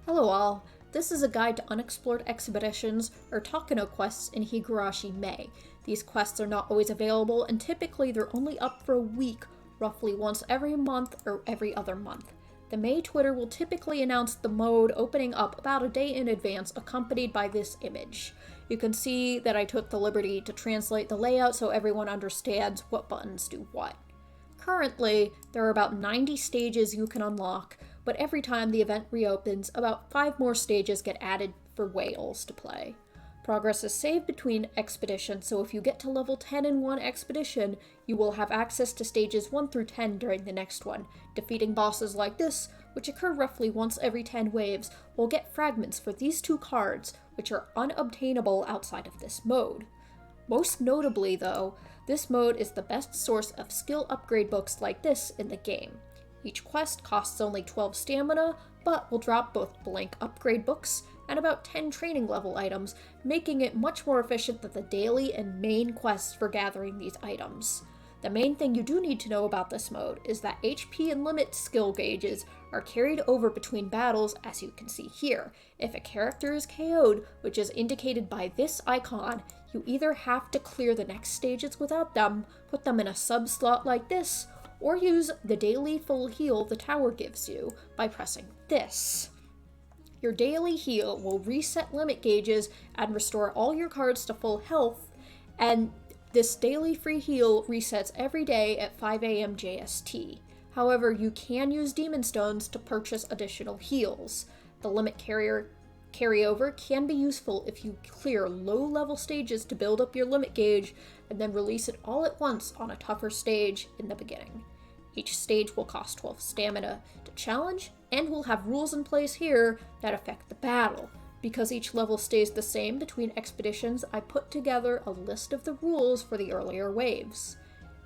Hello all, this is a guide to unexplored expeditions or Takano quests in Higurashi Mei. These quests are not always available and typically they're only up for a week, roughly once every month or every other month. The Mei Twitter will typically announce the mode opening up about a day in advance, accompanied by this image. You can see that I took the liberty to translate the layout so everyone understands what buttons do what. Currently, there are about 90 stages you can unlock, but every time the event reopens, about 5 more stages get added for whales to play. Progress is saved between expeditions, so if you get to level 10 in one expedition, you will have access to stages 1 through 10 during the next one. Defeating bosses like this, which occur roughly once every 10 waves, will get fragments for these 2 cards, which are unobtainable outside of this mode. Most notably, though, this mode is the best source of skill upgrade books like this in the game. Each quest costs only 12 stamina, but will drop both blank upgrade books and about 10 training level items, making it much more efficient than the daily and main quests for gathering these items. The main thing you do need to know about this mode is that HP and limit skill gauges are carried over between battles, as you can see here. If a character is KO'd, which is indicated by this icon, you either have to clear the next stages without them, put them in a sub-slot like this, or use the daily full heal the tower gives you by pressing this. Your daily heal will reset limit gauges and restore all your cards to full health, and this daily free heal resets every day at 5 AM JST. However, you can use Demon Stones to purchase additional heals. The limit carryover can be useful if you clear low-level stages to build up your limit gauge and then release it all at once on a tougher stage in the beginning. Each stage will cost 12 stamina to challenge, and will have rules in place here that affect the battle. Because each level stays the same between expeditions, I put together a list of the rules for the earlier waves.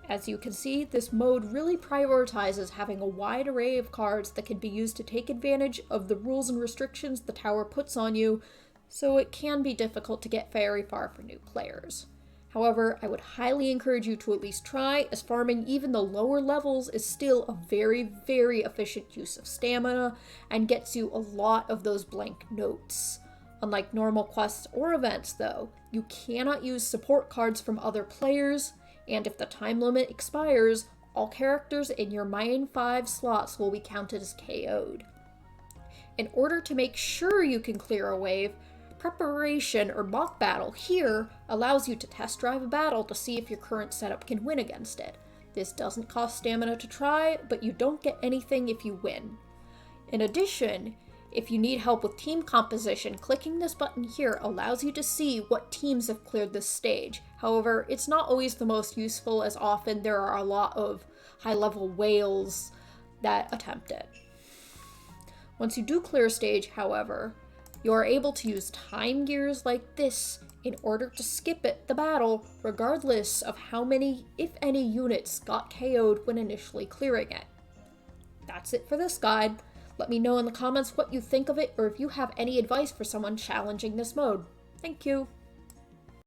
As you can see, this mode really prioritizes having a wide array of cards that can be used to take advantage of the rules and restrictions the tower puts on you, so it can be difficult to get very far for new players. However, I would highly encourage you to at least try, as farming even the lower levels is still a very, very efficient use of stamina and gets you a lot of those blank notes. Unlike normal quests or events though, you cannot use support cards from other players, and if the time limit expires, all characters in your main 5 slots will be counted as KO'd. In order to make sure you can clear a wave, preparation or mock battle here allows you to test drive a battle to see if your current setup can win against it. This doesn't cost stamina to try, but you don't get anything if you win. In addition, if you need help with team composition, clicking this button here allows you to see what teams have cleared this stage. However, it's not always the most useful, as often there are a lot of high-level whales that attempt it. Once you do clear a stage, however, you are able to use time gears like this in order to skip the battle, regardless of how many, if any, units got KO'd when initially clearing it. That's it for this guide. Let me know in the comments what you think of it, or if you have any advice for someone challenging this mode. Thank you!